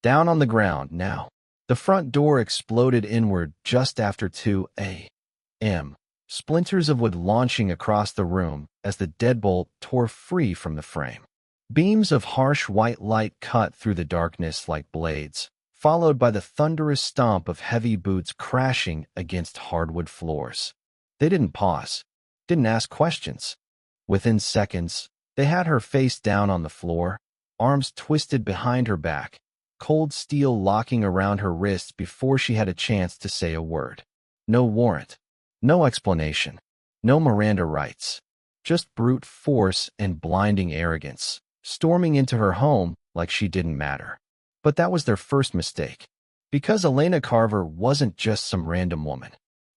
Down on the ground now. The front door exploded inward just after 2 a.m. Splinters of wood launching across the room as the deadbolt tore free from the frame. Beams of harsh white light cut through the darkness like blades, followed by the thunderous stomp of heavy boots crashing against hardwood floors. They didn't pause, didn't ask questions. Within seconds, they had her face down on the floor, arms twisted behind her back, cold steel locking around her wrists before she had a chance to say a word. No warrant, no explanation, no Miranda rights, just brute force and blinding arrogance, storming into her home like she didn't matter. But that was their first mistake. Because Elena Carver wasn't just some random woman.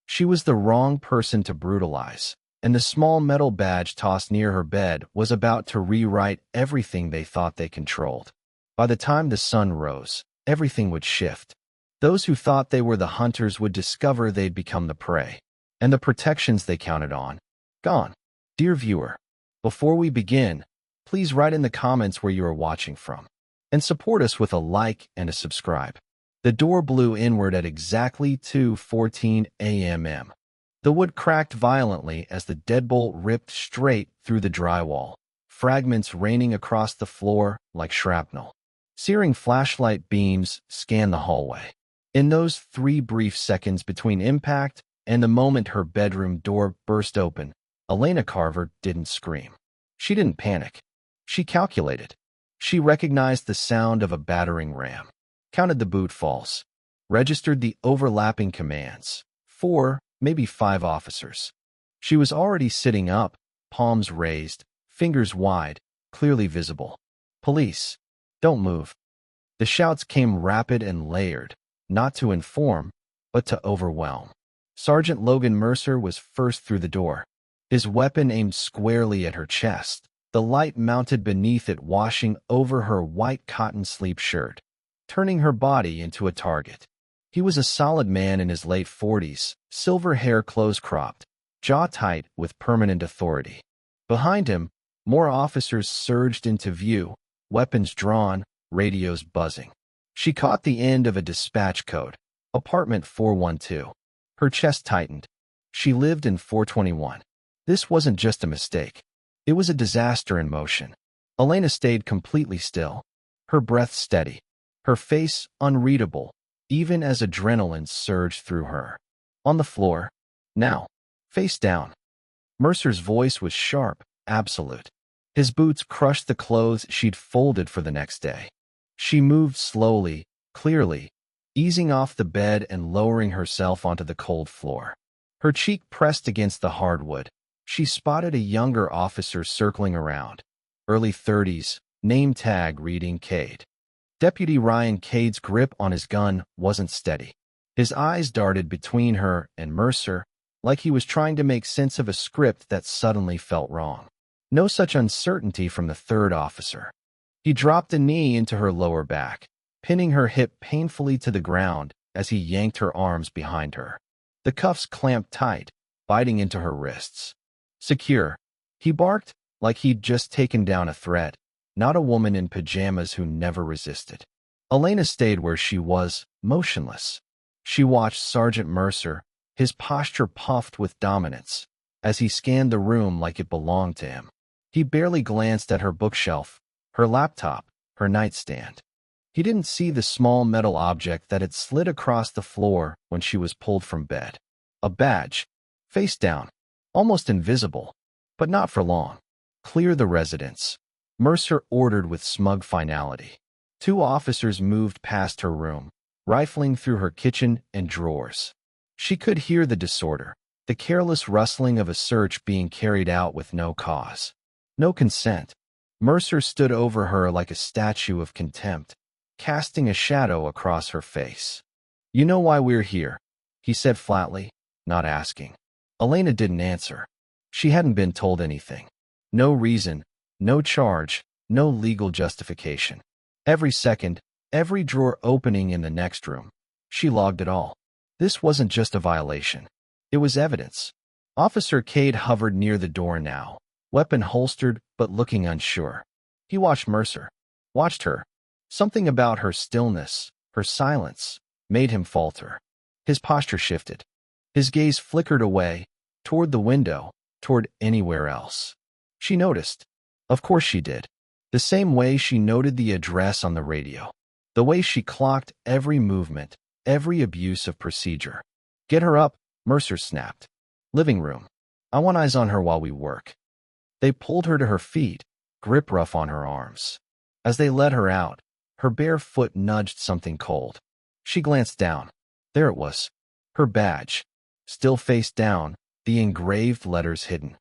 She was the wrong person to brutalize, and the small metal badge tossed near her bed was about to rewrite everything they thought they controlled. By the time the sun rose, everything would shift. Those who thought they were the hunters would discover they'd become the prey, and the protections they counted on, gone. Dear viewer, before we begin, please write in the comments where you are watching from, and support us with a like and a subscribe. The door blew inward at exactly 2:14 a.m. The wood cracked violently as the deadbolt ripped straight through the drywall, fragments raining across the floor like shrapnel. Searing flashlight beams scanned the hallway. In those 3 brief seconds between impact and the moment her bedroom door burst open, Elena Carver didn't scream. She didn't panic. She calculated. She recognized the sound of a battering ram, counted the boot falls, registered the overlapping commands. 4, maybe 5 officers. She was already sitting up, palms raised, fingers wide, clearly visible. Police, don't move. The shouts came rapid and layered, not to inform, but to overwhelm. Sergeant Logan Mercer was first through the door, his weapon aimed squarely at her chest, the light mounted beneath it washing over her white cotton sleep shirt, turning her body into a target. He was a solid man in his late 40s, silver hair close-cropped, jaw tight with permanent authority. Behind him, more officers surged into view, weapons drawn, radios buzzing. She caught the end of a dispatch code, apartment 412. Her chest tightened. She lived in 421. This wasn't just a mistake. It was a disaster in motion. Elena stayed completely still, her breath steady, her face unreadable, even as adrenaline surged through her. On the floor, now, face down. Mercer's voice was sharp, absolute. His boots crushed the clothes she'd folded for the next day. She moved slowly, clearly, easing off the bed and lowering herself onto the cold floor. Her cheek pressed against the hardwood. She spotted a younger officer circling around. Early 30s, name tag reading Cade. Deputy Ryan Cade's grip on his gun wasn't steady. His eyes darted between her and Mercer, like he was trying to make sense of a script that suddenly felt wrong. No such uncertainty from the third officer. He dropped a knee into her lower back, pinning her hip painfully to the ground as he yanked her arms behind her. The cuffs clamped tight, biting into her wrists. Secure, he barked, like he'd just taken down a threat, not a woman in pajamas who never resisted. Elena stayed where she was, motionless. She watched Sergeant Mercer, his posture puffed with dominance, as he scanned the room like it belonged to him. He barely glanced at her bookshelf, her laptop, her nightstand. He didn't see the small metal object that had slid across the floor when she was pulled from bed. A badge, face down, almost invisible, but not for long. Clear the residence, Mercer ordered with smug finality. 2 officers moved past her room, rifling through her kitchen and drawers. She could hear the disorder, the careless rustling of a search being carried out with no cause. No consent. Mercer stood over her like a statue of contempt, casting a shadow across her face. "You know why we're here," he said flatly, not asking. Elena didn't answer. She hadn't been told anything. No reason, no charge, no legal justification. Every second, every drawer opening in the next room, she logged it all. This wasn't just a violation. It was evidence. Officer Cade hovered near the door now, weapon holstered but looking unsure. He watched Mercer, watched her, Something about her stillness, her silence, made him falter. His posture shifted. His gaze flickered away, toward the window, toward anywhere else. She noticed. Of course she did. The same way she noted the address on the radio. The way she clocked every movement, every abuse of procedure. Get her up, Mercer snapped. Living room. I want eyes on her while we work. They pulled her to her feet, grip rough on her arms. As they led her out, her bare foot nudged something cold. She glanced down. There it was. Her badge. Still face down, the engraved letters hidden.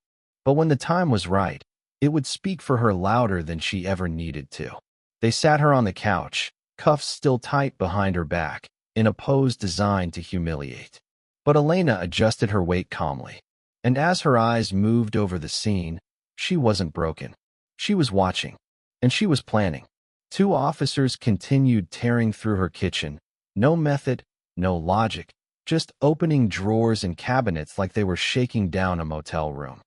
But when the time was right, it would speak for her louder than she ever needed to. They sat her on the couch, cuffs still tight behind her back, in a pose designed to humiliate. But Elena adjusted her weight calmly. And as her eyes moved over the scene, she wasn't broken. She was watching. And she was planning. 2 officers continued tearing through her kitchen. No method, no logic, just opening drawers and cabinets like they were shaking down a motel room.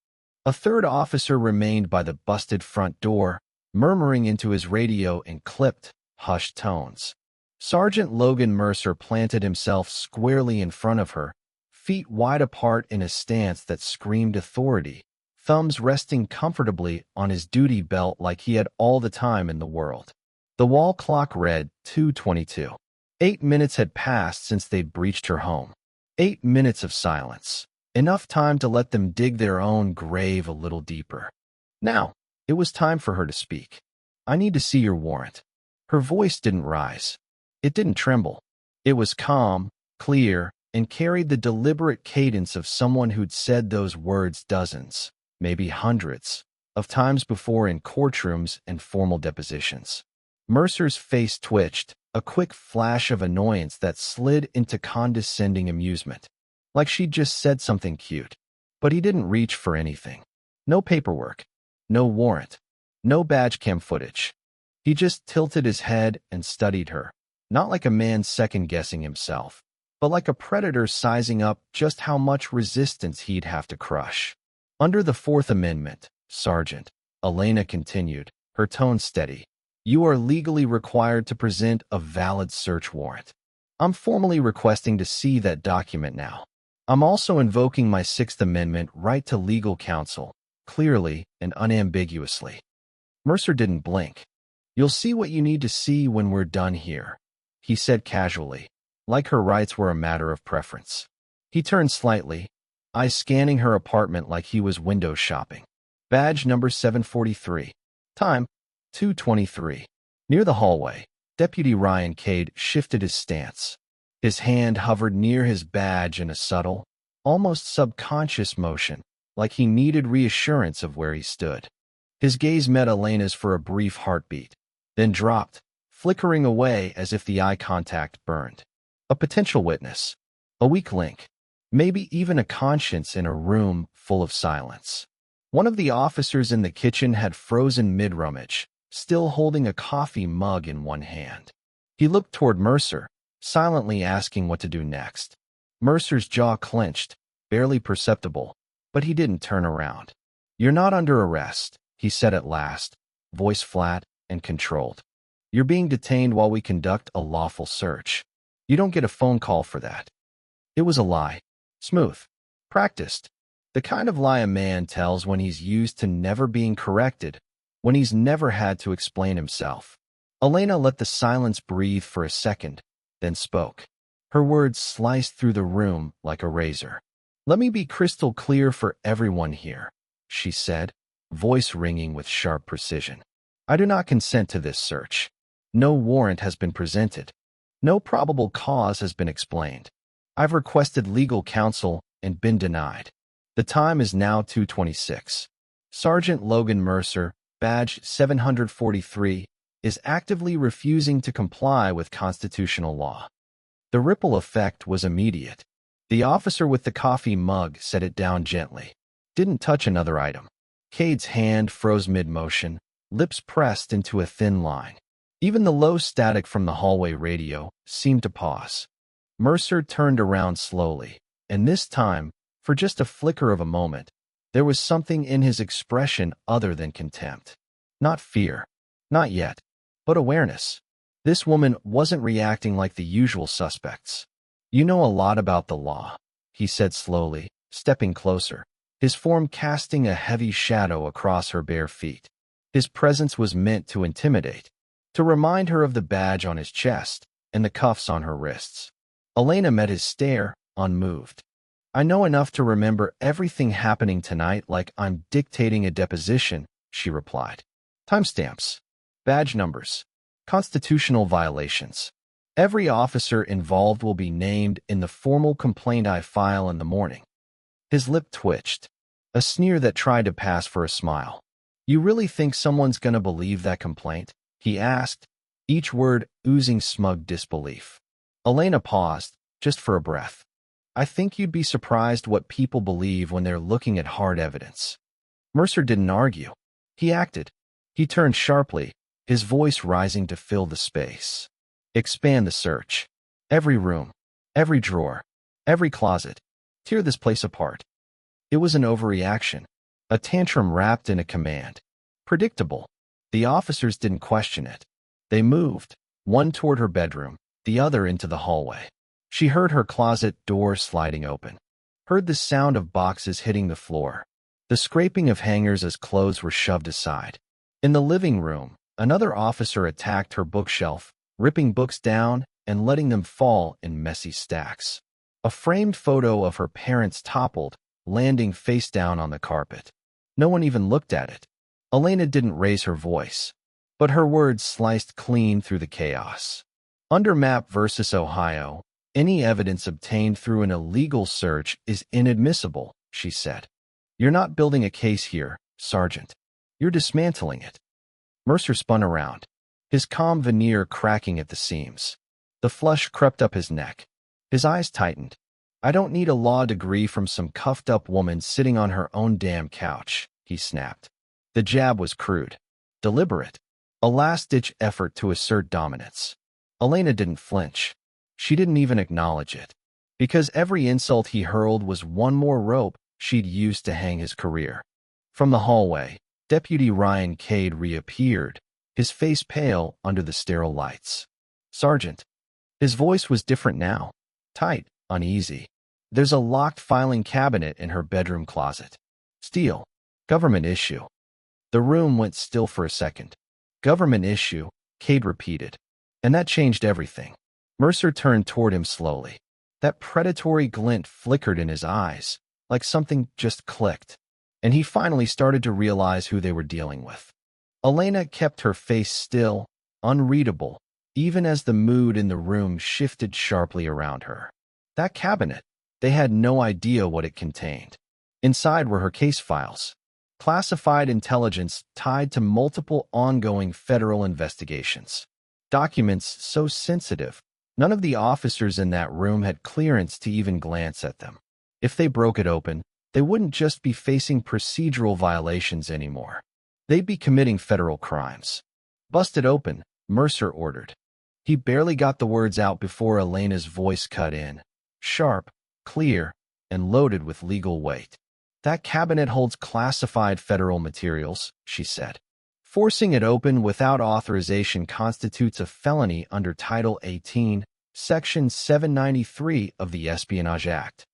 A 3rd officer remained by the busted front door, murmuring into his radio in clipped, hushed tones. Sergeant Logan Mercer planted himself squarely in front of her, feet wide apart in a stance that screamed authority, thumbs resting comfortably on his duty belt like he had all the time in the world. The wall clock read 2:22. 8 minutes had passed since they'd breached her home. 8 minutes of silence. Enough time to let them dig their own grave a little deeper. Now, it was time for her to speak. I need to see your warrant. Her voice didn't rise. It didn't tremble. It was calm, clear, and carried the deliberate cadence of someone who'd said those words dozens, maybe hundreds, of times before in courtrooms and formal depositions. Mercer's face twitched, a quick flash of annoyance that slid into condescending amusement. Like she'd just said something cute. But he didn't reach for anything. No paperwork. No warrant. No badge cam footage. He just tilted his head and studied her, not like a man second-guessing himself, but like a predator sizing up just how much resistance he'd have to crush. Under the 4th Amendment, Sergeant, Elena continued, her tone steady, you are legally required to present a valid search warrant. I'm formally requesting to see that document now. I'm also invoking my 6th Amendment right to legal counsel, clearly and unambiguously. Mercer didn't blink. You'll see what you need to see when we're done here, he said casually, like her rights were a matter of preference. He turned slightly, eyes scanning her apartment like he was window shopping. Badge number 743. Time, 2:23. Near the hallway, Deputy Ryan Cade shifted his stance. His hand hovered near his badge in a subtle, almost subconscious motion, like he needed reassurance of where he stood. His gaze met Elena's for a brief heartbeat, then dropped, flickering away as if the eye contact burned. A potential witness, a weak link, maybe even a conscience in a room full of silence. One of the officers in the kitchen had frozen mid-rummage, still holding a coffee mug in one hand. He looked toward Mercer, silently asking what to do next. Mercer's jaw clenched, barely perceptible, but he didn't turn around. You're not under arrest, he said at last, voice flat and controlled. You're being detained while we conduct a lawful search. You don't get a phone call for that. It was a lie. Smooth. Practiced. The kind of lie a man tells when he's used to never being corrected, when he's never had to explain himself. Elena let the silence breathe for a second, then spoke. Her words sliced through the room like a razor. Let me be crystal clear for everyone here, she said, voice ringing with sharp precision. I do not consent to this search. No warrant has been presented. No probable cause has been explained. I've requested legal counsel and been denied. The time is now 2:26. Sergeant Logan Mercer, badge 743, is actively refusing to comply with constitutional law. The ripple effect was immediate. The officer with the coffee mug set it down gently. Didn't touch another item. Cade's hand froze mid-motion, lips pressed into a thin line. Even the low static from the hallway radio seemed to pause. Mercer turned around slowly, and this time, for just a flicker of a moment, there was something in his expression other than contempt. Not fear. Not yet. But awareness. This woman wasn't reacting like the usual suspects. "You know a lot about the law," he said slowly, stepping closer, his form casting a heavy shadow across her bare feet. His presence was meant to intimidate, to remind her of the badge on his chest and the cuffs on her wrists. Elena met his stare, unmoved. "I know enough to remember everything happening tonight like I'm dictating a deposition," she replied. "Timestamps, badge numbers, constitutional violations. Every officer involved will be named in the formal complaint I file in the morning." His lip twitched, a sneer that tried to pass for a smile. "You really think someone's gonna believe that complaint?" he asked, each word oozing smug disbelief. Elena paused, just for a breath. "I think you'd be surprised what people believe when they're looking at hard evidence." Mercer didn't argue. He acted. He turned sharply, his voice rising to fill the space. "Expand the search. Every room, every drawer, every closet. Tear this place apart." It was an overreaction, a tantrum wrapped in a command. Predictable. The officers didn't question it. They moved, one toward her bedroom, the other into the hallway. She heard her closet door sliding open, heard the sound of boxes hitting the floor, the scraping of hangers as clothes were shoved aside. In the living room, another officer attacked her bookshelf, ripping books down and letting them fall in messy stacks. A framed photo of her parents toppled, landing face down on the carpet. No one even looked at it. Elena didn't raise her voice, but her words sliced clean through the chaos. "Under Map versus Ohio, any evidence obtained through an illegal search is inadmissible," she said. "You're not building a case here, Sergeant. You're dismantling it." Mercer spun around, his calm veneer cracking at the seams. The flush crept up his neck. His eyes tightened. "I don't need a law degree from some cuffed-up woman sitting on her own damn couch," he snapped. The jab was crude, deliberate, a last-ditch effort to assert dominance. Elena didn't flinch. She didn't even acknowledge it, because every insult he hurled was one more rope she'd used to hang his career. From the hallway, Deputy Ryan Cade reappeared, his face pale under the sterile lights. "Sergeant." His voice was different now, tight, uneasy. "There's a locked filing cabinet in her bedroom closet. Steel. Government issue." The room went still for a second. "Government issue," Cade repeated. And that changed everything. Mercer turned toward him slowly. That predatory glint flickered in his eyes, like something just clicked, and he finally started to realize who they were dealing with. Elena kept her face still, unreadable, even as the mood in the room shifted sharply around her. That cabinet, they had no idea what it contained. Inside were her case files, classified intelligence tied to multiple ongoing federal investigations. Documents so sensitive, none of the officers in that room had clearance to even glance at them. If they broke it open, they wouldn't just be facing procedural violations anymore. They'd be committing federal crimes. "Bust it open," Mercer ordered. He barely got the words out before Elena's voice cut in, sharp, clear, and loaded with legal weight. "That cabinet holds classified federal materials," she said. "Forcing it open without authorization constitutes a felony under Title 18, Section 793 of the Espionage Act."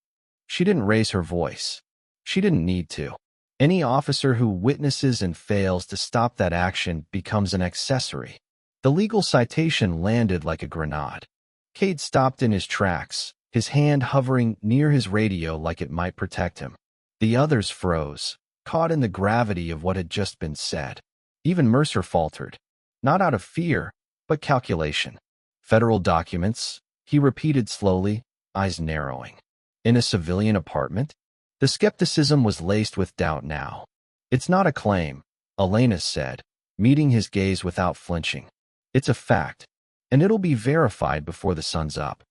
She didn't raise her voice. She didn't need to. Any officer who witnesses and fails to stop that action becomes an accessory. The legal citation landed like a grenade. Cade stopped in his tracks, his hand hovering near his radio like it might protect him. The others froze, caught in the gravity of what had just been said. Even Mercer faltered, not out of fear, but calculation. "Federal documents," he repeated slowly, eyes narrowing. "In a civilian apartment?" The skepticism was laced with doubt now. "It's not a claim," Elena said, meeting his gaze without flinching. "It's a fact, and it'll be verified before the sun's up.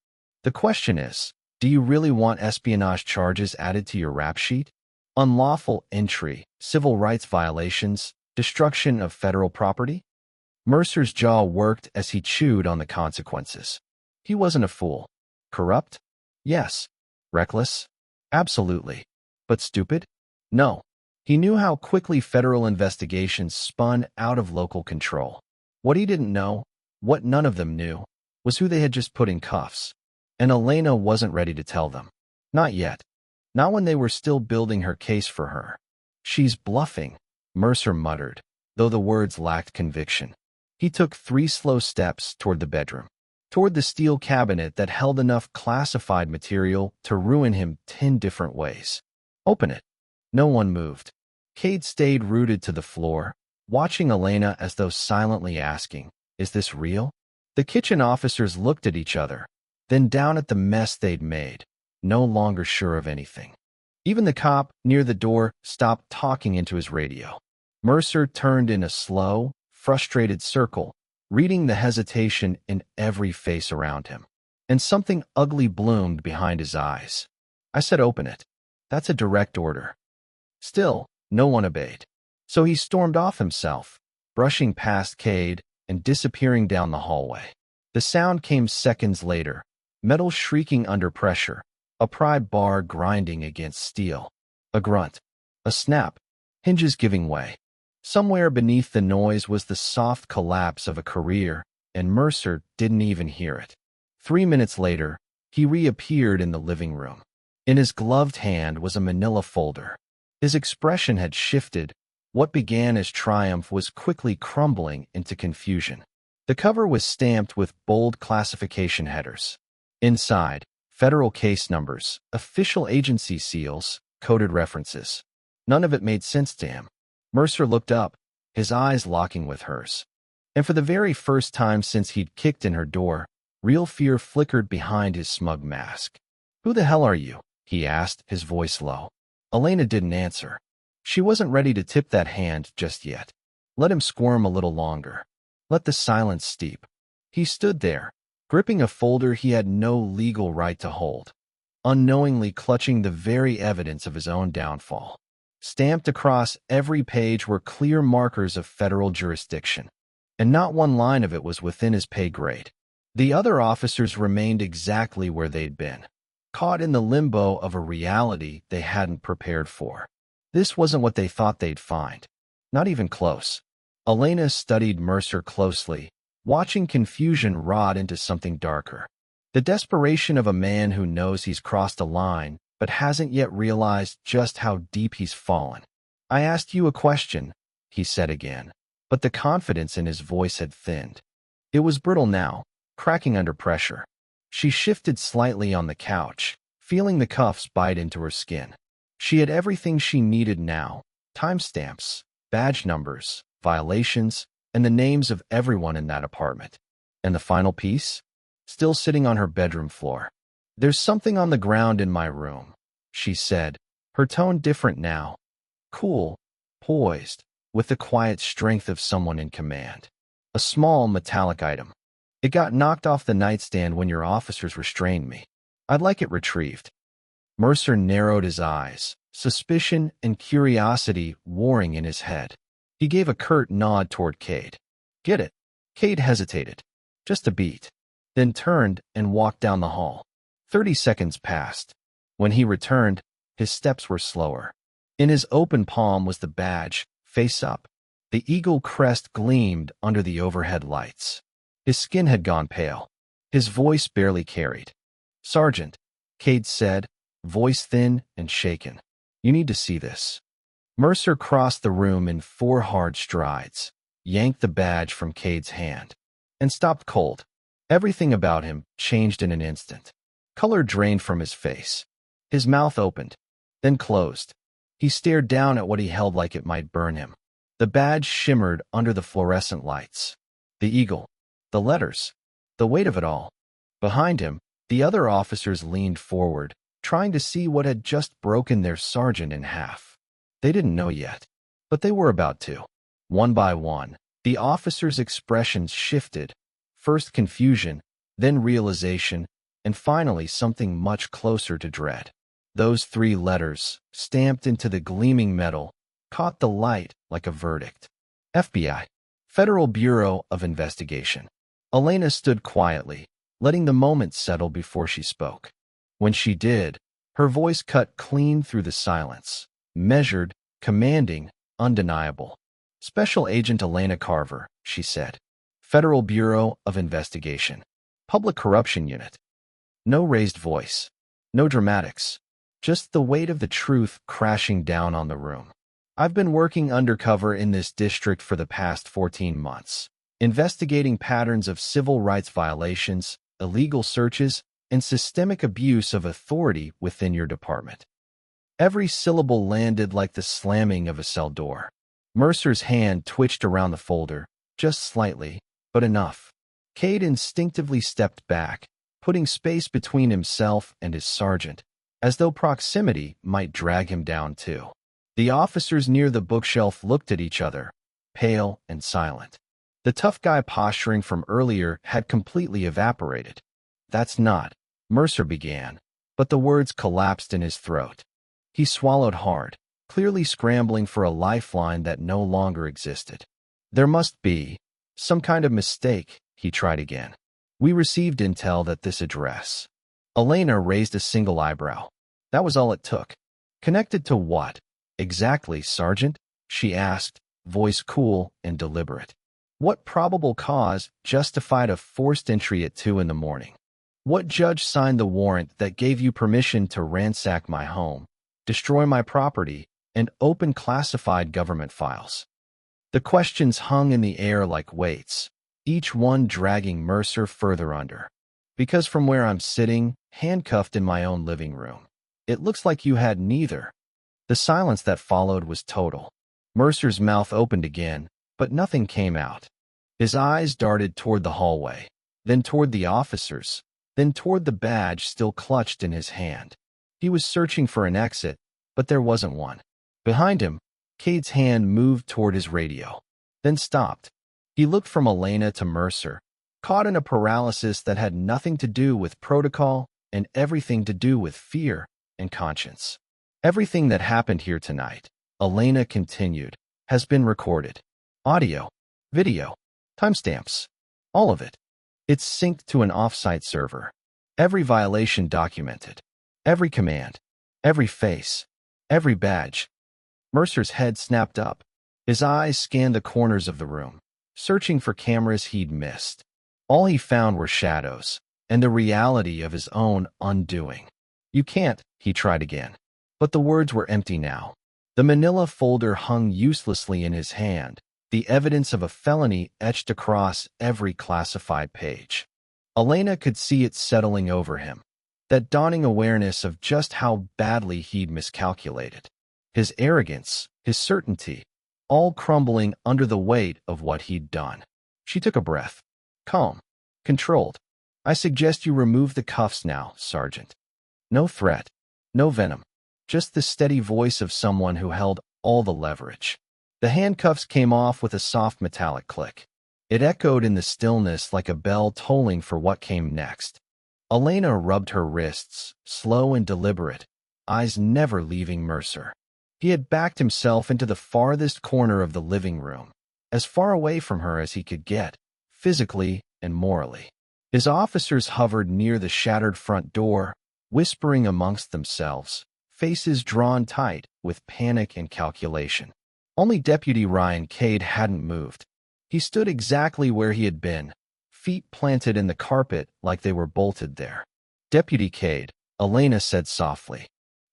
The question is, do you really want espionage charges added to your rap sheet? Unlawful entry, civil rights violations, destruction of federal property?" Mercer's jaw worked as he chewed on the consequences. He wasn't a fool. Corrupt? Yes. Reckless? Absolutely. But stupid? No. He knew how quickly federal investigations spun out of local control. What he didn't know, What none of them knew was who they had just put in cuffs, and Elena wasn't ready to tell them. Not yet. Not when they were still building her case for her. She's bluffing, Mercer muttered, though the words lacked conviction. He took 3 slow steps toward the bedroom, toward the steel cabinet that held enough classified material to ruin him 10 different ways. Open it. No one moved. Cade stayed rooted to the floor, watching Elena as though silently asking, "Is this real?" The kitchen officers looked at each other, then down at the mess they'd made, no longer sure of anything. Even the cop near the door stopped talking into his radio. Mercer turned in a slow, frustrated circle, reading the hesitation in every face around him. And something ugly bloomed behind his eyes. "I said open it. That's a direct order." Still, no one obeyed. So he stormed off himself, brushing past Cade and disappearing down the hallway. The sound came seconds later, metal shrieking under pressure, a pry bar grinding against steel. A grunt. A snap. Hinges giving way. Somewhere beneath the noise was the soft collapse of a career, and Mercer didn't even hear it. 3 minutes later, he reappeared in the living room. In his gloved hand was a manila folder. His expression had shifted. What began as triumph was quickly crumbling into confusion. The cover was stamped with bold classification headers. Inside, federal case numbers, official agency seals, coded references. None of it made sense to him. Mercer looked up, his eyes locking with hers. And for the very first time since he'd kicked in her door, real fear flickered behind his smug mask. "Who the hell are you?" he asked, his voice low. Elena didn't answer. She wasn't ready to tip that hand just yet. Let him squirm a little longer. Let the silence steep. He stood there, gripping a folder he had no legal right to hold, unknowingly clutching the very evidence of his own downfall. Stamped across every page were clear markers of federal jurisdiction, and not one line of it was within his pay grade. The other officers remained exactly where they'd been, caught in the limbo of a reality they hadn't prepared for. This wasn't what they thought they'd find. Not even close. Elena studied Mercer closely, watching confusion rot into something darker. The desperation of a man who knows he's crossed a line, but hasn't yet realized just how deep he's fallen. "I asked you a question," he said again, but the confidence in his voice had thinned. It was brittle now, cracking under pressure. She shifted slightly on the couch, feeling the cuffs bite into her skin. She had everything she needed now: timestamps, badge numbers, violations, and the names of everyone in that apartment. And the final piece? Still sitting on her bedroom floor. "There's something on the ground in my room," she said, her tone different now. Cool, poised, with the quiet strength of someone in command. "A small metallic item. It got knocked off the nightstand when your officers restrained me. I'd like it retrieved." Mercer narrowed his eyes, suspicion and curiosity warring in his head. He gave a curt nod toward Cade. "Get it." Cade hesitated, just a beat, then turned and walked down the hall. 30 seconds passed. When he returned, his steps were slower. In his open palm was the badge, face up. The eagle crest gleamed under the overhead lights. His skin had gone pale. His voice barely carried. "Sergeant," Cade said, voice thin and shaken. "You need to see this." Mercer crossed the room in 4 hard strides, yanked the badge from Cade's hand, and stopped cold. Everything about him changed in an instant. Color drained from his face. His mouth opened, then closed. He stared down at what he held like it might burn him. The badge shimmered under the fluorescent lights. The eagle. The letters. The weight of it all. Behind him, the other officers leaned forward, trying to see what had just broken their sergeant in half. They didn't know yet, but they were about to. One by one, the officers' expressions shifted. First confusion, then realization, and finally something much closer to dread. Those 3 letters, stamped into the gleaming metal, caught the light like a verdict. FBI. Federal Bureau of Investigation. Elena stood quietly, letting the moment settle before she spoke. When she did, her voice cut clean through the silence, measured, commanding, undeniable. "Special Agent Elena Carver," she said. Federal Bureau of Investigation. Public Corruption Unit. No raised voice. No dramatics. Just the weight of the truth crashing down on the room. I've been working undercover in this district for the past 14 months, investigating patterns of civil rights violations, illegal searches, and systemic abuse of authority within your department. Every syllable landed like the slamming of a cell door. Mercer's hand twitched around the folder, just slightly, but enough. Cade instinctively stepped back, putting space between himself and his sergeant, as though proximity might drag him down too. The officers near the bookshelf looked at each other, pale and silent. The tough guy posturing from earlier had completely evaporated. "That's not," Mercer began, but the words collapsed in his throat. He swallowed hard, clearly scrambling for a lifeline that no longer existed. "There must be some kind of mistake," he tried again. "We received intel that this address." Elena raised a single eyebrow. That was all it took. "Connected to what exactly, Sergeant?" she asked, voice cool and deliberate. "What probable cause justified a forced entry at 2 in the morning? What judge signed the warrant that gave you permission to ransack my home, destroy my property, and open classified government files?" The questions hung in the air like weights, each one dragging Mercer further under. "Because from where I'm sitting, handcuffed in my own living room, it looks like you had neither." The silence that followed was total. Mercer's mouth opened again, but nothing came out. His eyes darted toward the hallway, then toward the officers, then toward the badge still clutched in his hand. He was searching for an exit, but there wasn't one. Behind him, Cade's hand moved toward his radio, then stopped. He looked from Elena to Mercer, caught in a paralysis that had nothing to do with protocol and everything to do with fear and conscience. "Everything that happened here tonight," Elena continued, "has been recorded. Audio, video, timestamps, all of it. It's synced to an off-site server. Every violation documented. Every command. Every face. Every badge." Mercer's head snapped up. His eyes scanned the corners of the room, searching for cameras he'd missed. All he found were shadows and the reality of his own undoing. "You can't," he tried again. But the words were empty now. The manila folder hung uselessly in his hand, the evidence of a felony etched across every classified page. Elena could see it settling over him, that dawning awareness of just how badly he'd miscalculated. His arrogance, his certainty, all crumbling under the weight of what he'd done. She took a breath. Calm, controlled. "I suggest you remove the cuffs now, Sergeant." No threat, no venom, just the steady voice of someone who held all the leverage. The handcuffs came off with a soft metallic click. It echoed in the stillness like a bell tolling for what came next. Elena rubbed her wrists, slow and deliberate, eyes never leaving Mercer. He had backed himself into the farthest corner of the living room, as far away from her as he could get, physically and morally. His officers hovered near the shattered front door, whispering amongst themselves, faces drawn tight with panic and calculation. Only Deputy Ryan Cade hadn't moved. He stood exactly where he had been, feet planted in the carpet like they were bolted there. "Deputy Cade," Elena said softly.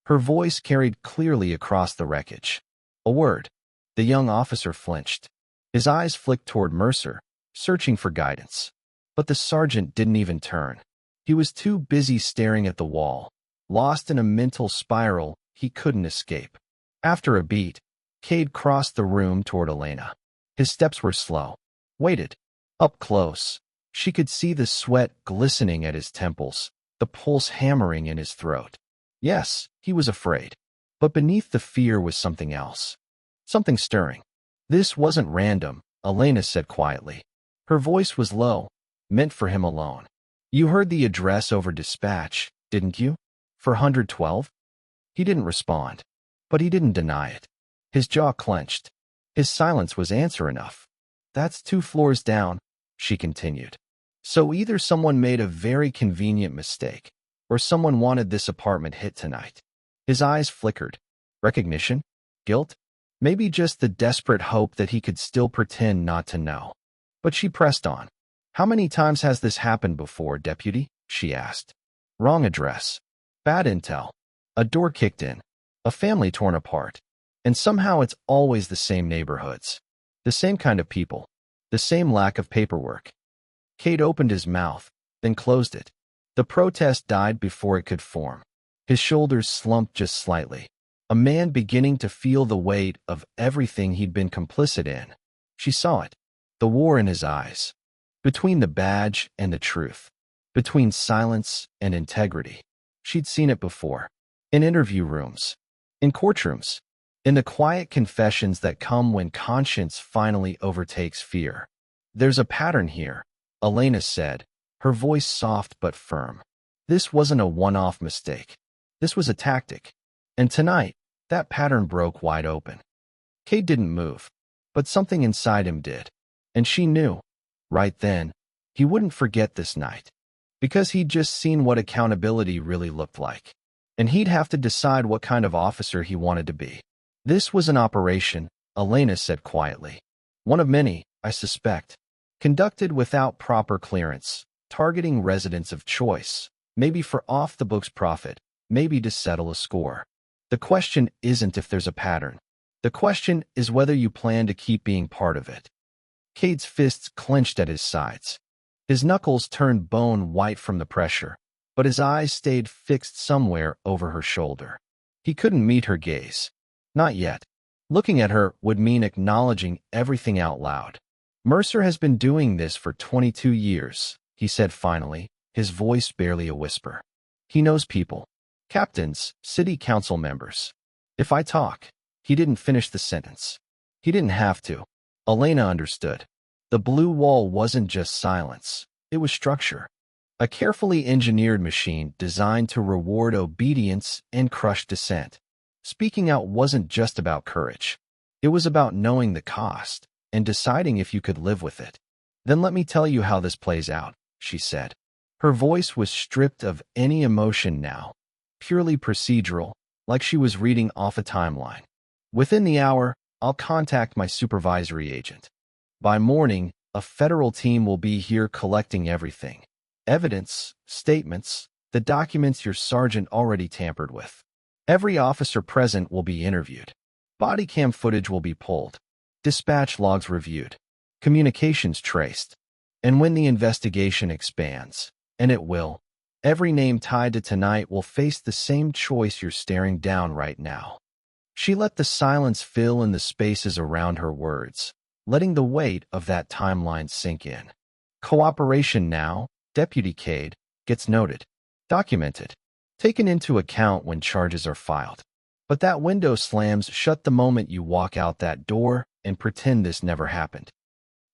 Her voice carried clearly across the wreckage. "A word." The young officer flinched. His eyes flicked toward Mercer, searching for guidance. But the sergeant didn't even turn. He was too busy staring at the wall, lost in a mental spiral he couldn't escape. After a beat, Cade crossed the room toward Elena. His steps were slow, weighted. Up close, she could see the sweat glistening at his temples, the pulse hammering in his throat. Yes, he was afraid. But beneath the fear was something else. Something stirring. "This wasn't random," Elena said quietly. Her voice was low, meant for him alone. "You heard the address over dispatch, didn't you? For 112? He didn't respond, but he didn't deny it. His jaw clenched. His silence was answer enough. "That's 2 floors down," she continued. "So either someone made a very convenient mistake, or someone wanted this apartment hit tonight." His eyes flickered. Recognition? Guilt? Maybe just the desperate hope that he could still pretend not to know. But she pressed on. "How many times has this happened before, Deputy?" she asked. "Wrong address. Bad intel. A door kicked in. A family torn apart. And somehow it's always the same neighborhoods. The same kind of people. The same lack of paperwork." Cade opened his mouth, then closed it. The protest died before it could form. His shoulders slumped just slightly. A man beginning to feel the weight of everything he'd been complicit in. She saw it. The war in his eyes. Between the badge and the truth. Between silence and integrity. She'd seen it before. In interview rooms. In courtrooms. In the quiet confessions that come when conscience finally overtakes fear. "There's a pattern here," Elena said, her voice soft but firm. This wasn't a one-off mistake. This was a tactic. And tonight, that pattern broke wide open. Cade didn't move, but something inside him did. And she knew, right then, he wouldn't forget this night. Because he'd just seen what accountability really looked like. And he'd have to decide what kind of officer he wanted to be. "This was an operation," Elena said quietly. "One of many, I suspect. Conducted without proper clearance, targeting residents of choice, maybe for off-the-books profit, maybe to settle a score. The question isn't if there's a pattern. The question is whether you plan to keep being part of it." Cade's fists clenched at his sides. His knuckles turned bone white from the pressure, but his eyes stayed fixed somewhere over her shoulder. He couldn't meet her gaze. Not yet. Looking at her would mean acknowledging everything out loud. "Mercer has been doing this for 22 years, he said finally, his voice barely a whisper. "He knows people. Captains, city council members. If I talk..." He didn't finish the sentence. He didn't have to. Elena understood. The blue wall wasn't just silence. It was structure. A carefully engineered machine designed to reward obedience and crush dissent. Speaking out wasn't just about courage. It was about knowing the cost and deciding if you could live with it. "Then let me tell you how this plays out," she said. Her voice was stripped of any emotion now, purely procedural, like she was reading off a timeline. "Within the hour, I'll contact my supervisory agent. By morning, a federal team will be here collecting everything. Evidence, statements, the documents your sergeant already tampered with. Every officer present will be interviewed. Body cam footage will be pulled. Dispatch logs reviewed. Communications traced. And when the investigation expands, and it will, every name tied to tonight will face the same choice you're staring down right now." She let the silence fill in the spaces around her words, letting the weight of that timeline sink in. Cooperation now, Deputy Cade, gets noted, documented, taken into account when charges are filed. But that window slams shut the moment you walk out that door and pretend this never happened.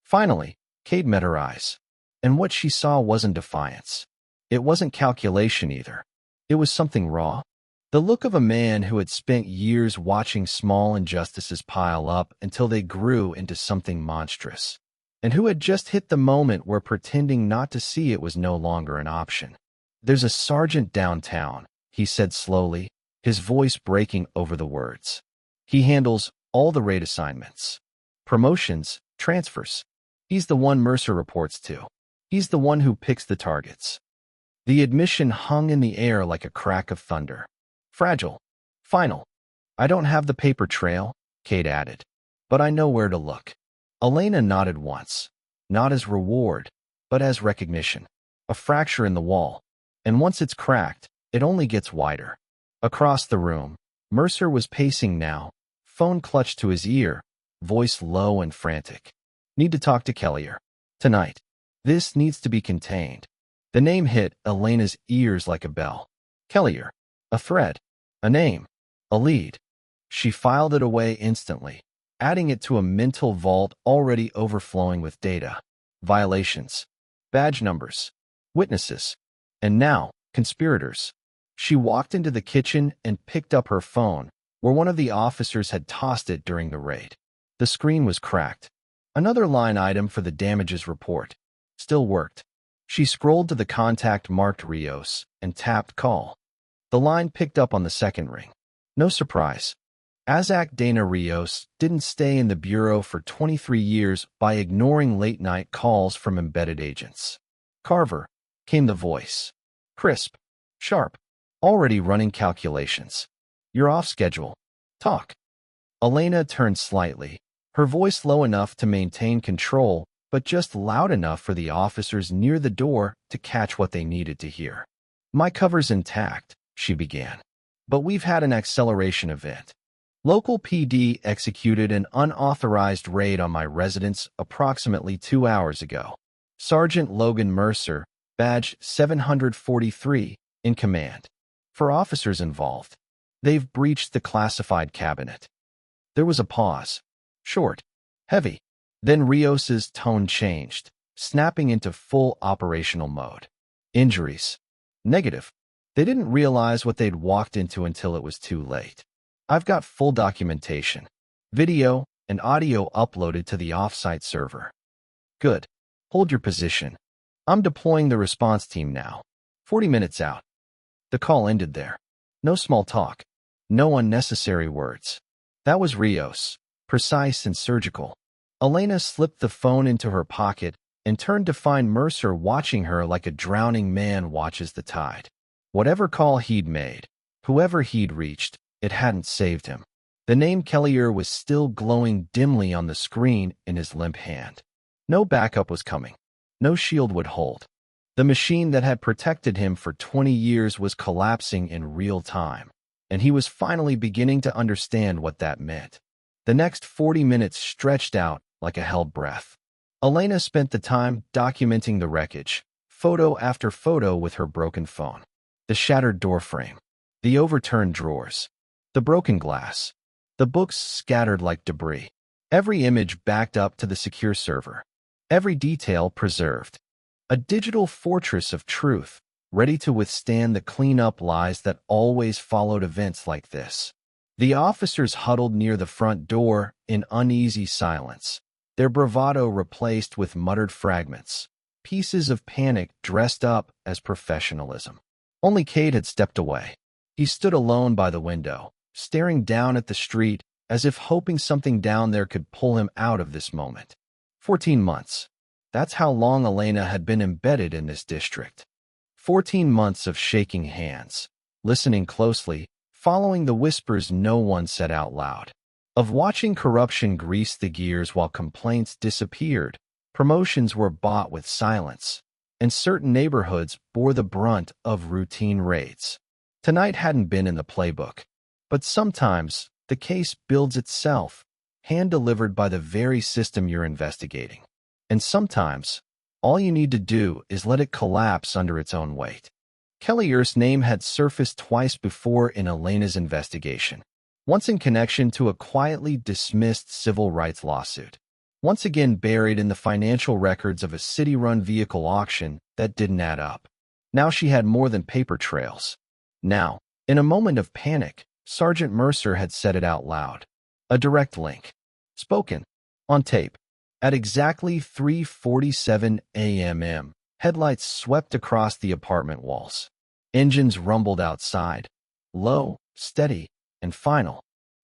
Finally, Cade met her eyes. And what she saw wasn't defiance. It wasn't calculation either. It was something raw. The look of a man who had spent years watching small injustices pile up until they grew into something monstrous. And who had just hit the moment where pretending not to see it was no longer an option. "There's a sergeant downtown," he said slowly, his voice breaking over the words. "He handles all the raid assignments. Promotions, transfers. He's the one Mercer reports to. He's the one who picks the targets." The admission hung in the air like a crack of thunder. Fragile. Final. "I don't have the paper trail," Cade added, "but I know where to look." Elena nodded once. Not as reward, but as recognition. A fracture in the wall. And once it's cracked, it only gets wider. Across the room, Mercer was pacing now, phone clutched to his ear, voice low and frantic. "Need to talk to Kellier. Tonight. This needs to be contained." The name hit Elena's ears like a bell. Kellier. A thread. A name. A lead. She filed it away instantly, adding it to a mental vault already overflowing with data. Violations. Badge numbers. Witnesses. And now, conspirators. She walked into the kitchen and picked up her phone, where one of the officers had tossed it during the raid. The screen was cracked. Another line item for the damages report. Still worked. She scrolled to the contact marked Rios and tapped call. The line picked up on the second ring. No surprise. Azak Dana Rios didn't stay in the Bureau for 23 years by ignoring late-night calls from embedded agents. Carver, came the voice. Crisp, sharp, already running calculations. You're off schedule. Talk. Elena turned slightly, her voice low enough to maintain control, but just loud enough for the officers near the door to catch what they needed to hear. My cover's intact, she began. But we've had an acceleration event. Local PD executed an unauthorized raid on my residence approximately 2 hours ago. Sergeant Logan Mercer, badge 743, in command. For officers involved, they've breached the classified cabinet. There was a pause. Short, heavy. Then Rios's tone changed, snapping into full operational mode. Injuries. Negative. They didn't realize what they'd walked into until it was too late. I've got full documentation, video and audio uploaded to the offsite server. Good. Hold your position. I'm deploying the response team now. 40 minutes out. The call ended there. No small talk. No unnecessary words. That was Rios, precise and surgical. Elena slipped the phone into her pocket and turned to find Mercer watching her like a drowning man watches the tide. Whatever call he'd made, whoever he'd reached, it hadn't saved him. The name Kellier was still glowing dimly on the screen in his limp hand. No backup was coming. No shield would hold. The machine that had protected him for 20 years was collapsing in real time, and he was finally beginning to understand what that meant. The next 40 minutes stretched out like a held breath. Elena spent the time documenting the wreckage, photo after photo with her broken phone. The shattered doorframe, the overturned drawers, the broken glass, the books scattered like debris. Every image backed up to the secure server. Every detail preserved. A digital fortress of truth, ready to withstand the clean-up lies that always followed events like this. The officers huddled near the front door in uneasy silence, their bravado replaced with muttered fragments, pieces of panic dressed up as professionalism. Only Cade had stepped away. He stood alone by the window, staring down at the street as if hoping something down there could pull him out of this moment. 14 months. That's how long Elena had been embedded in this district. 14 months of shaking hands, listening closely, following the whispers no one said out loud, of watching corruption grease the gears while complaints disappeared, promotions were bought with silence, and certain neighborhoods bore the brunt of routine raids. Tonight hadn't been in the playbook, but sometimes the case builds itself, hand-delivered by the very system you're investigating. And sometimes, all you need to do is let it collapse under its own weight. Kellier's name had surfaced twice before in Elena's investigation. Once in connection to a quietly dismissed civil rights lawsuit. Once again buried in the financial records of a city-run vehicle auction that didn't add up. Now she had more than paper trails. Now, in a moment of panic, Sergeant Mercer had said it out loud. A direct link. Spoken. On tape. At exactly 3:47 a.m., headlights swept across the apartment walls. Engines rumbled outside. Low, steady, and final.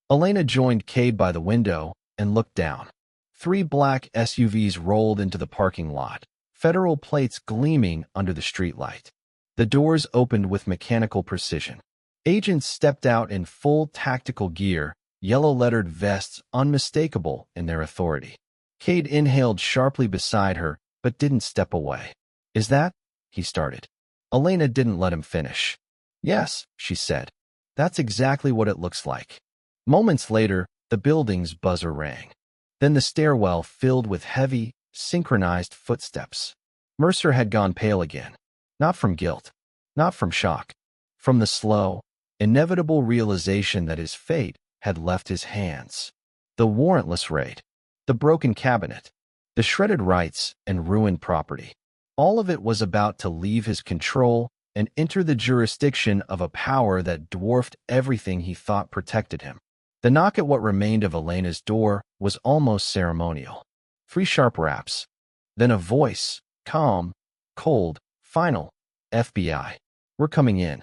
Elena joined Cade by the window and looked down. 3 black SUVs rolled into the parking lot, federal plates gleaming under the streetlight. The doors opened with mechanical precision. Agents stepped out in full tactical gear, yellow-lettered vests unmistakable in their authority. Cade inhaled sharply beside her, but didn't step away. Is that? He started. Elena didn't let him finish. Yes, she said. That's exactly what it looks like. Moments later, the building's buzzer rang. Then the stairwell filled with heavy, synchronized footsteps. Mercer had gone pale again. Not from guilt. Not from shock. From the slow, inevitable realization that his fate had left his hands. The warrantless raid. The broken cabinet, the shredded rights and ruined property. All of it was about to leave his control and enter the jurisdiction of a power that dwarfed everything he thought protected him. The knock at what remained of Elena's door was almost ceremonial. 3 sharp raps. Then a voice, calm, cold, final. FBI. We're coming in.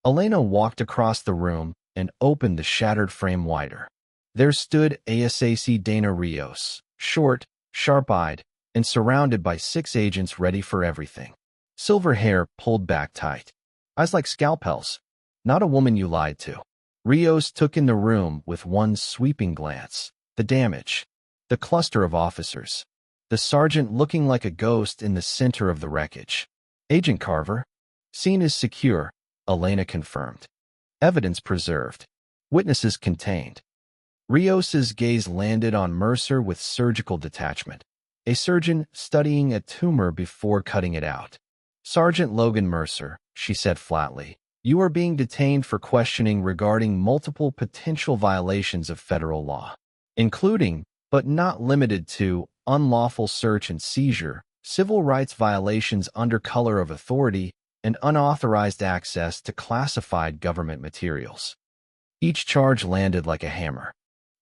Elena walked across the room, and opened the shattered frame wider. There stood ASAC Dana Rios, short, sharp-eyed, and surrounded by 6 agents ready for everything. Silver hair pulled back tight. Eyes like scalpels. Not a woman you lied to. Rios took in the room with one sweeping glance. The damage. The cluster of officers. The sergeant looking like a ghost in the center of the wreckage. Agent Carver. Scene is secure, Elena confirmed. Evidence preserved. Witnesses contained. Rios's gaze landed on Mercer with surgical detachment. A surgeon studying a tumor before cutting it out. Sergeant Logan Mercer, she said flatly, you are being detained for questioning regarding multiple potential violations of federal law, including, but not limited to, unlawful search and seizure, civil rights violations under color of authority, and unauthorized access to classified government materials. Each charge landed like a hammer.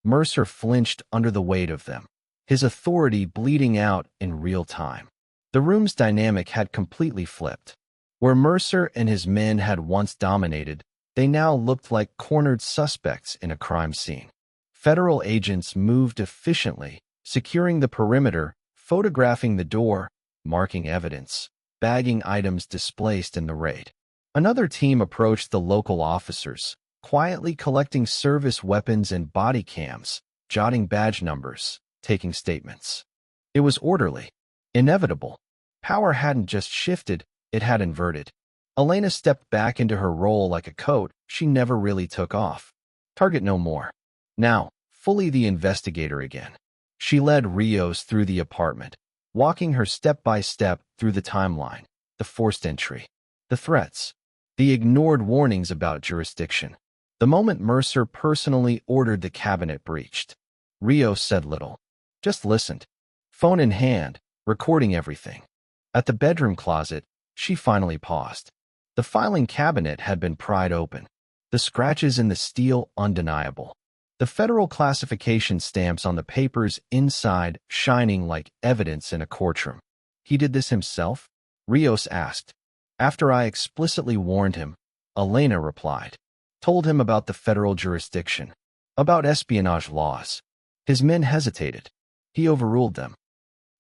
Mercer flinched under the weight of them, his authority bleeding out in real time. The room's dynamic had completely flipped. Where Mercer and his men had once dominated, they now looked like cornered suspects in a crime scene. Federal agents moved efficiently, securing the perimeter, photographing the door, marking evidence, bagging items displaced in the raid. Another team approached the local officers, quietly collecting service weapons and body cams, jotting badge numbers, taking statements. It was orderly, inevitable. Power hadn't just shifted, it had inverted. Elena stepped back into her role like a coat she never really took off. Target no more. Now, fully the investigator again. She led Rios through the apartment, walking her step by step through the timeline, the forced entry, the threats, the ignored warnings about jurisdiction. The moment Mercer personally ordered the cabinet breached, Rios said little, just listened, phone in hand, recording everything. At the bedroom closet, she finally paused. The filing cabinet had been pried open, the scratches in the steel undeniable, the federal classification stamps on the papers inside shining like evidence in a courtroom. He did this himself? Rios asked. After I explicitly warned him, Elena replied. Told him about the federal jurisdiction, about espionage laws. His men hesitated. He overruled them.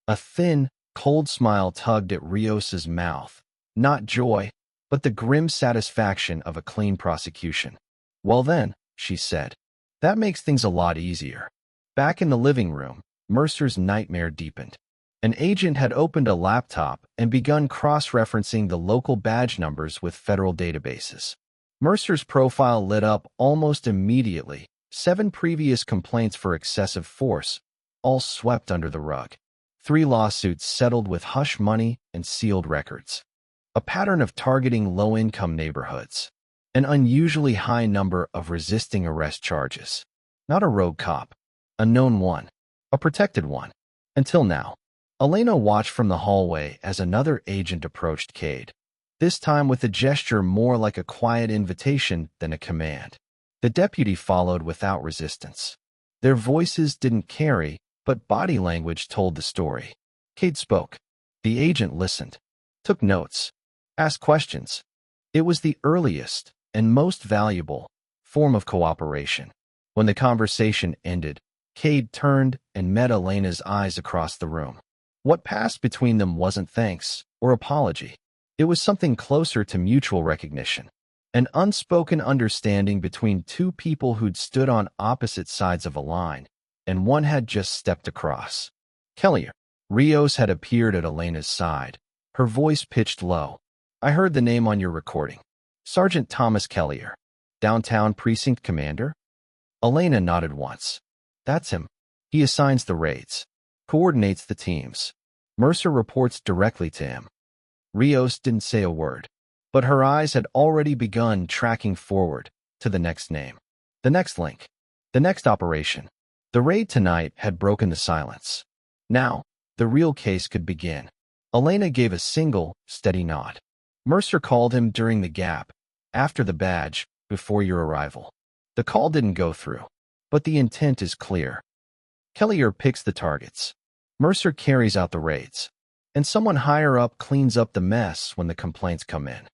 A thin, cold smile tugged at Rios's mouth. Not joy, but the grim satisfaction of a clean prosecution. Well then, she said, that makes things a lot easier. Back in the living room, Mercer's nightmare deepened. An agent had opened a laptop and begun cross-referencing the local badge numbers with federal databases. Mercer's profile lit up almost immediately. 7 previous complaints for excessive force, all swept under the rug. 3 lawsuits settled with hush money and sealed records. A pattern of targeting low-income neighborhoods. An unusually high number of resisting arrest charges. Not a rogue cop. A known one. A protected one. Until now. Elena watched from the hallway as another agent approached Cade. This time with a gesture more like a quiet invitation than a command. The deputy followed without resistance. Their voices didn't carry, but body language told the story. Cade spoke. The agent listened. Took notes. Asked questions. It was the earliest and most valuable form of cooperation. When the conversation ended, Cade turned and met Elena's eyes across the room. What passed between them wasn't thanks or apology. It was something closer to mutual recognition. An unspoken understanding between 2 people who'd stood on opposite sides of a line, and one had just stepped across. Kellier. Rios had appeared at Elena's side, her voice pitched low. I heard the name on your recording. Sergeant Thomas Kellier. Downtown Precinct Commander? Elena nodded once. That's him. He assigns the raids. Coordinates the teams. Mercer reports directly to him. Rios didn't say a word, but her eyes had already begun tracking forward to the next name, the next link, the next operation. The raid tonight had broken the silence. Now, the real case could begin. Elena gave a single, steady nod. Mercer called him during the gap, after the badge, before your arrival. The call didn't go through, but the intent is clear. Kellier picks the targets. Mercer carries out the raids. And someone higher up cleans up the mess when the complaints come in.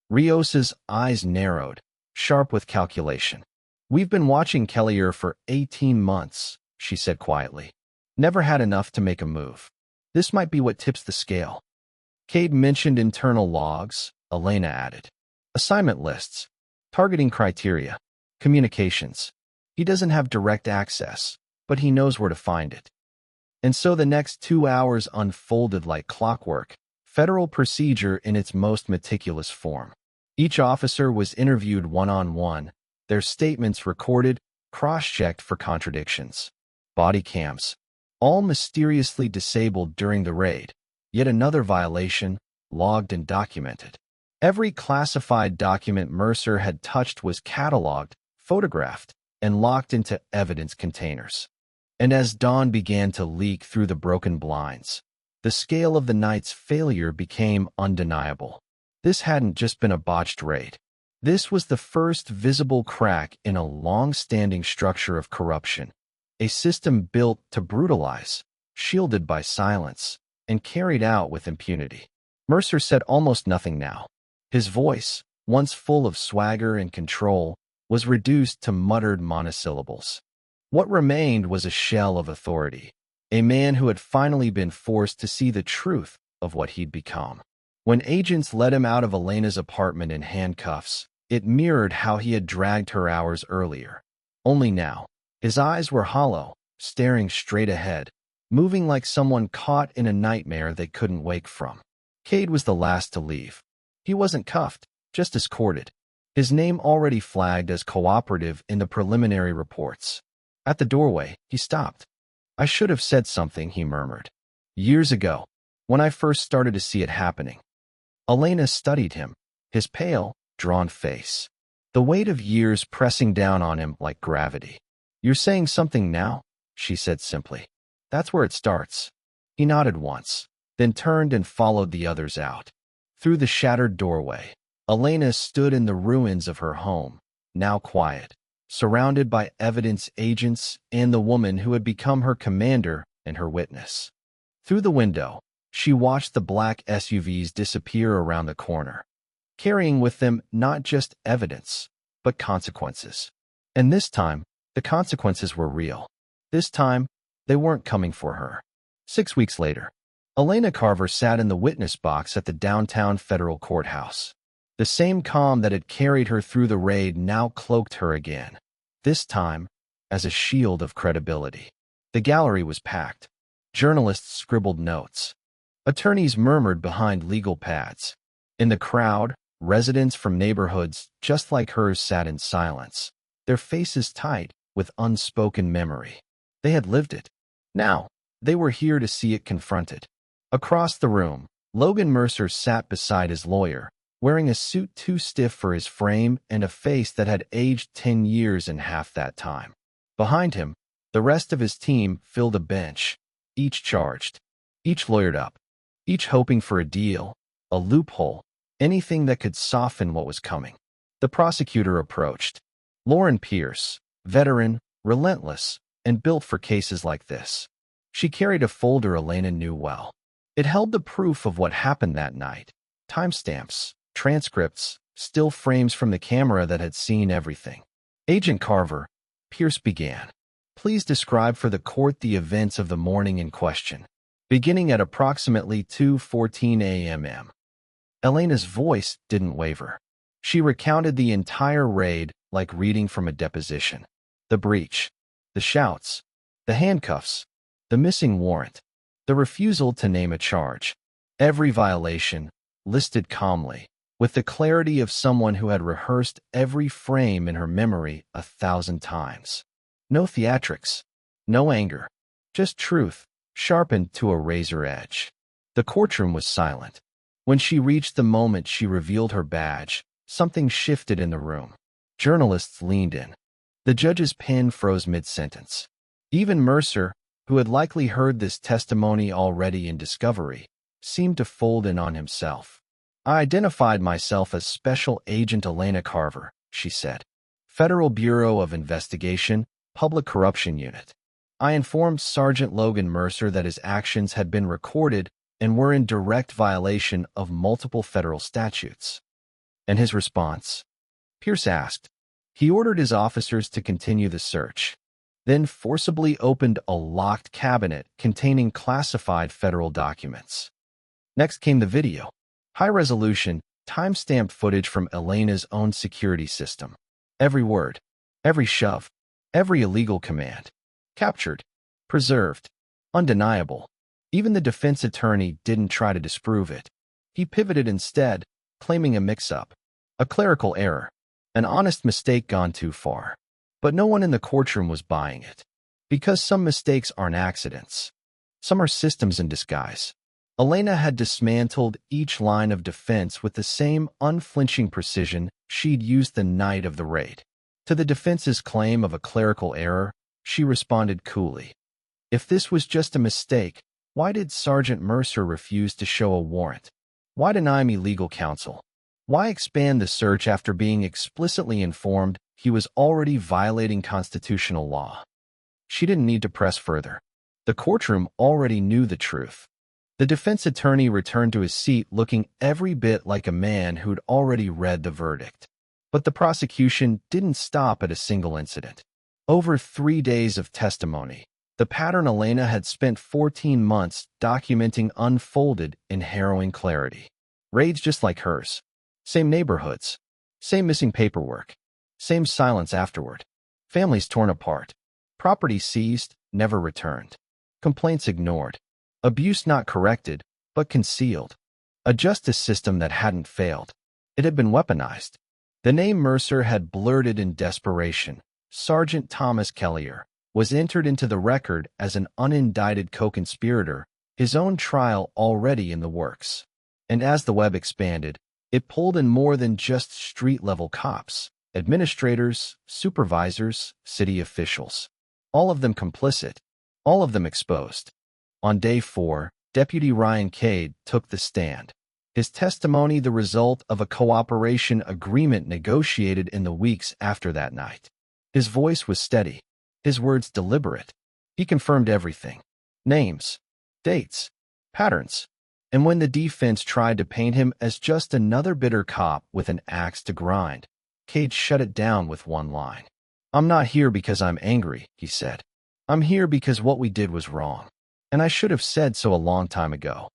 Rios's eyes narrowed, sharp with calculation. "We've been watching Kellier for 18 months, she said quietly. "Never had enough to make a move. This might be what tips the scale." Cade mentioned internal logs, Elena added. "Assignment lists, targeting criteria, communications. He doesn't have direct access, but he knows where to find it." And so the next 2 hours unfolded like clockwork, federal procedure in its most meticulous form. Each officer was interviewed one-on-one, their statements recorded, cross-checked for contradictions. Body cams, all mysteriously disabled during the raid. Yet another violation, logged and documented. Every classified document Mercer had touched was cataloged, photographed, and locked into evidence containers. And as dawn began to leak through the broken blinds, the scale of the night's failure became undeniable. This hadn't just been a botched raid. This was the first visible crack in a long-standing structure of corruption, a system built to brutalize, shielded by silence, and carried out with impunity. Mercer said almost nothing now. His voice, once full of swagger and control, was reduced to muttered monosyllables. What remained was a shell of authority, a man who had finally been forced to see the truth of what he'd become. When agents led him out of Elena's apartment in handcuffs, it mirrored how he had dragged her hours earlier. Only now, his eyes were hollow, staring straight ahead, moving like someone caught in a nightmare they couldn't wake from. Cade was the last to leave. He wasn't cuffed, just escorted. His name already flagged as cooperative in the preliminary reports. At the doorway, he stopped. "I should have said something," he murmured. "Years ago, when I first started to see it happening." Elena studied him, his pale, drawn face, the weight of years pressing down on him like gravity. "You're saying something now?" she said simply. "That's where it starts." He nodded once, then turned and followed the others out. Through the shattered doorway, Elena stood in the ruins of her home, now quiet, surrounded by evidence agents and the woman who had become her commander and her witness. Through the window, she watched the black SUVs disappear around the corner, carrying with them not just evidence, but consequences. And this time, the consequences were real. This time, they weren't coming for her. 6 weeks later, Elena Carver sat in the witness box at the downtown federal courthouse. The same calm that had carried her through the raid now cloaked her again, this time as a shield of credibility. The gallery was packed. Journalists scribbled notes. Attorneys murmured behind legal pads. In the crowd, residents from neighborhoods just like hers sat in silence, their faces tight with unspoken memory. They had lived it. Now, they were here to see it confronted. Across the room, Logan Mercer sat beside his lawyer, wearing a suit too stiff for his frame and a face that had aged 10 years in half that time. Behind him, the rest of his team filled a bench, each charged, each lawyered up, each hoping for a deal, a loophole, anything that could soften what was coming. The prosecutor approached. Lauren Pierce, veteran, relentless, and built for cases like this. She carried a folder Elena knew well. It held the proof of what happened that night. Timestamps, transcripts, still frames from the camera that had seen everything. "Agent Carver," Pierce began, "please describe for the court the events of the morning in question, beginning at approximately 2:14 a.m. Elena's voice didn't waver. She recounted the entire raid like reading from a deposition. The breach, the shouts, the handcuffs, the missing warrant, the refusal to name a charge. Every violation, listed calmly, with the clarity of someone who had rehearsed every frame in her memory 1,000 times. No theatrics, no anger, just truth, sharpened to a razor edge. The courtroom was silent. When she reached the moment she revealed her badge, something shifted in the room. Journalists leaned in. The judge's pen froze mid-sentence. Even Mercer, who had likely heard this testimony already in discovery, seemed to fold in on himself. "I identified myself as Special Agent Elena Carver," she said. "Federal Bureau of Investigation, Public Corruption Unit. I informed Sergeant Logan Mercer that his actions had been recorded and were in direct violation of multiple federal statutes." And his response? Pierce asked. He ordered his officers to continue the search, then forcibly opened a locked cabinet containing classified federal documents. Next came the video. High-resolution, time-stamped footage from Elena's own security system. Every word, every shove, every illegal command. Captured, preserved, undeniable. Even the defense attorney didn't try to disprove it. He pivoted instead, claiming a mix-up, a clerical error, an honest mistake gone too far. But no one in the courtroom was buying it. Because some mistakes aren't accidents. Some are systems in disguise. Elena had dismantled each line of defense with the same unflinching precision she'd used the night of the raid. To the defense's claim of a clerical error, she responded coolly. If this was just a mistake, why did Sergeant Mercer refuse to show a warrant? Why deny me legal counsel? Why expand the search after being explicitly informed he was already violating constitutional law? She didn't need to press further. The courtroom already knew the truth. The defense attorney returned to his seat looking every bit like a man who'd already read the verdict. But the prosecution didn't stop at a single incident. Over 3 days of testimony, the pattern Elena had spent 14 months documenting unfolded in harrowing clarity. Raids just like hers. Same neighborhoods. Same missing paperwork. Same silence afterward. Families torn apart. Property seized, never returned. Complaints ignored. Abuse not corrected, but concealed. A justice system that hadn't failed. It had been weaponized. The name Mercer had blurted in desperation, Sergeant Thomas Kellier, was entered into the record as an unindicted co-conspirator, his own trial already in the works. And as the web expanded, it pulled in more than just street-level cops, administrators, supervisors, city officials. All of them complicit, all of them exposed. On day 4, Deputy Ryan Cade took the stand. His testimony the result of a cooperation agreement negotiated in the weeks after that night. His voice was steady, his words deliberate. He confirmed everything. Names, dates, patterns. And when the defense tried to paint him as just another bitter cop with an axe to grind, Cade shut it down with one line. "I'm not here because I'm angry," he said. "I'm here because what we did was wrong. And I should have said so a long time ago."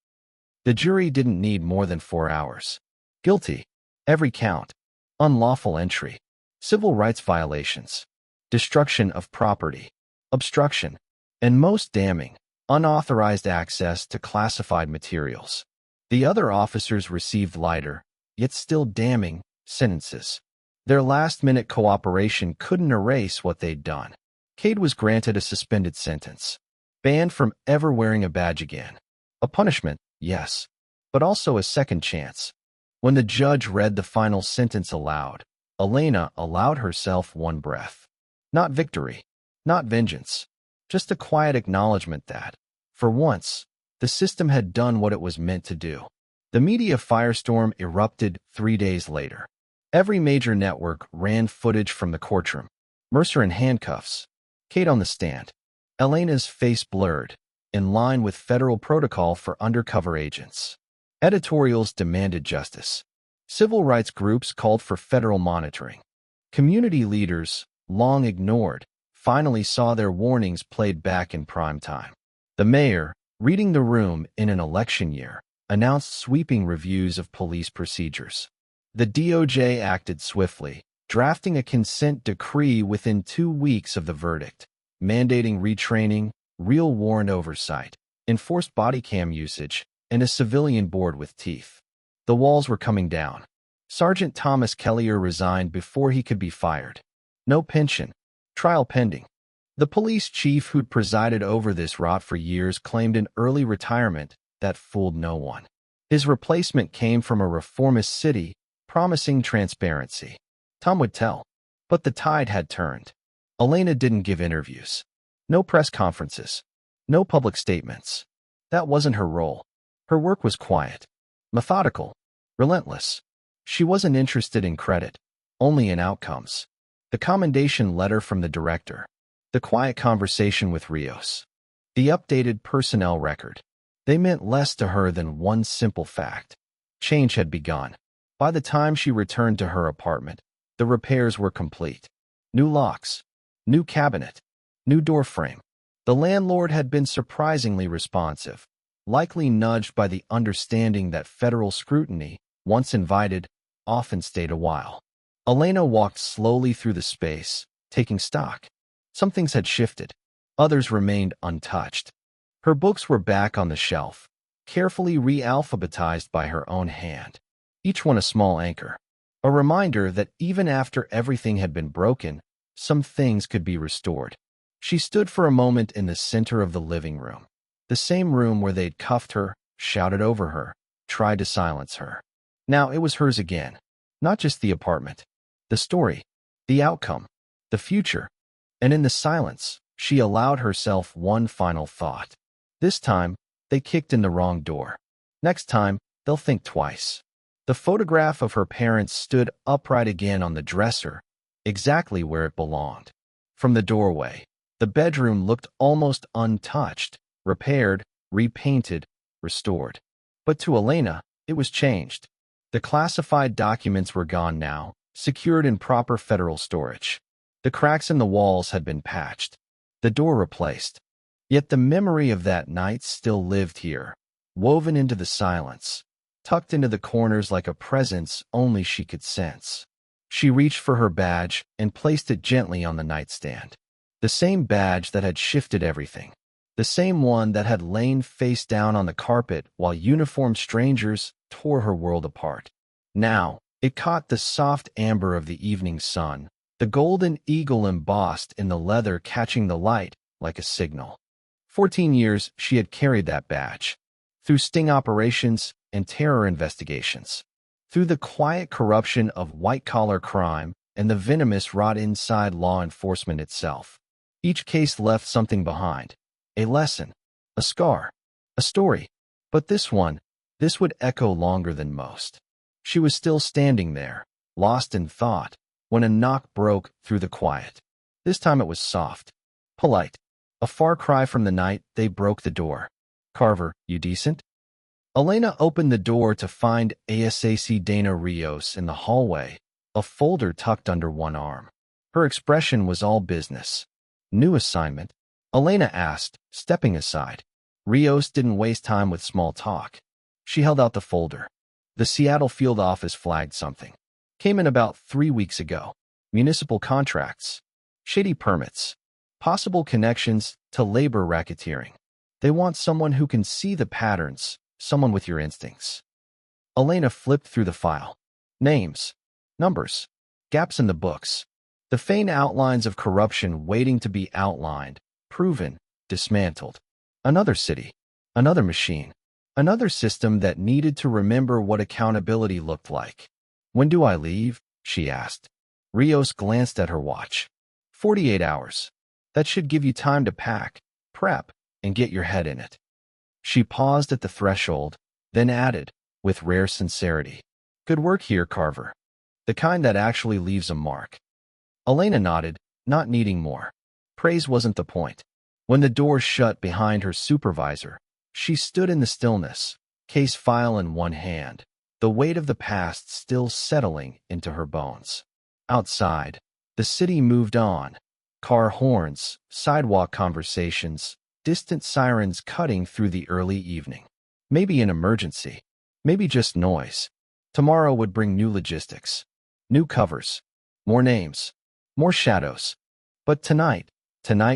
The jury didn't need more than 4 hours. Guilty. Every count. Unlawful entry. Civil rights violations. Destruction of property. Obstruction. And most damning, unauthorized access to classified materials. The other officers received lighter, yet still damning, sentences. Their last-minute cooperation couldn't erase what they'd done. Cade was granted a suspended sentence. Banned from ever wearing a badge again. A punishment, yes, but also a second chance. When the judge read the final sentence aloud, Elena allowed herself one breath. Not victory, not vengeance, just a quiet acknowledgement that, for once, the system had done what it was meant to do. The media firestorm erupted 3 days later. Every major network ran footage from the courtroom. Mercer in handcuffs, Cade on the stand, Elena's face blurred, in line with federal protocol for undercover agents. Editorials demanded justice. Civil rights groups called for federal monitoring. Community leaders, long ignored, finally saw their warnings played back in prime time. The mayor, reading the room in an election year, announced sweeping reviews of police procedures. The DOJ acted swiftly, drafting a consent decree within 2 weeks of the verdict, mandating retraining, real warrant oversight, enforced body cam usage, and a civilian board with teeth. The walls were coming down. Sergeant Thomas Kellier resigned before he could be fired. No pension. Trial pending. The police chief who'd presided over this rot for years claimed an early retirement that fooled no one. His replacement came from a reformist city, promising transparency. Tom would tell. But the tide had turned. Elena didn't give interviews. No press conferences. No public statements. That wasn't her role. Her work was quiet, methodical, relentless. She wasn't interested in credit, only in outcomes. The commendation letter from the director. The quiet conversation with Rios. The updated personnel record. They meant less to her than one simple fact. Change had begun. By the time she returned to her apartment, the repairs were complete. New locks, new cabinet, new door frame. The landlord had been surprisingly responsive, likely nudged by the understanding that federal scrutiny, once invited, often stayed a while. Elena walked slowly through the space, taking stock. Some things had shifted. Others remained untouched. Her books were back on the shelf, carefully re-alphabetized by her own hand, each one a small anchor, a reminder that even after everything had been broken, some things could be restored. She stood for a moment in the center of the living room, the same room where they'd cuffed her, shouted over her, tried to silence her. Now it was hers again, not just the apartment, the story, the outcome, the future. And in the silence, she allowed herself one final thought. This time, they kicked in the wrong door. Next time, they'll think twice. The photograph of her parents stood upright again on the dresser, exactly where it belonged. From the doorway, the bedroom looked almost untouched, repaired, repainted, restored. But to Elena, it was changed. The classified documents were gone now, secured in proper federal storage. The cracks in the walls had been patched, the door replaced. Yet the memory of that night still lived here, woven into the silence, tucked into the corners like a presence only she could sense. She reached for her badge and placed it gently on the nightstand. The same badge that had shifted everything. The same one that had lain face down on the carpet while uniformed strangers tore her world apart. Now, it caught the soft amber of the evening sun, the golden eagle embossed in the leather catching the light like a signal. 14 years she had carried that badge, through sting operations and terror investigations, through the quiet corruption of white-collar crime and the venomous rot inside law enforcement itself. Each case left something behind, a lesson, a scar, a story. But this would echo longer than most. She was still standing there, lost in thought, when a knock broke through the quiet. This time it was soft, polite. A far cry from the night they broke the door. "Carver, you decent?" Elena opened the door to find ASAC Dana Rios in the hallway, a folder tucked under one arm. Her expression was all business. "New assignment?" Elena asked, stepping aside. Rios didn't waste time with small talk. She held out the folder. The Seattle field office flagged something. Came in about 3 weeks ago. Municipal contracts. Shady permits. Possible connections to labor racketeering. They want someone who can see the patterns, someone with your instincts. Elena flipped through the file. Names. Numbers. Gaps in the books. The faint outlines of corruption waiting to be outlined, proven, dismantled. Another city. Another machine. Another system that needed to remember what accountability looked like. "When do I leave?" she asked. Rios glanced at her watch. 48 hours. That should give you time to pack, prep, and get your head in it. She paused at the threshold, then added, with rare sincerity, "Good work here, Carver. The kind that actually leaves a mark." Elena nodded, not needing more. Praise wasn't the point. When the door shut behind her supervisor, she stood in the stillness, case file in one hand, the weight of the past still settling into her bones. Outside, the city moved on. Car horns, sidewalk conversations, distant sirens cutting through the early evening. Maybe an emergency. Maybe just noise. Tomorrow would bring new logistics. New covers. More names. More shadows. But tonight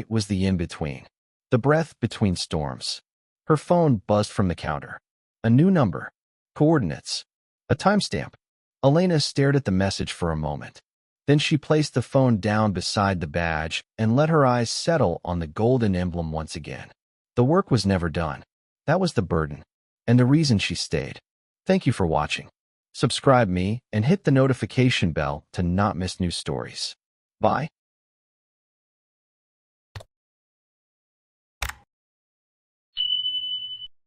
was the in-between. The breath between storms. Her phone buzzed from the counter. A new number. Coordinates. A timestamp. Elena stared at the message for a moment. Then she placed the phone down beside the badge and let her eyes settle on the golden emblem once again. The work was never done. That was the burden, and the reason she stayed. Thank you for watching. Subscribe me and hit the notification bell to not miss new stories. Bye.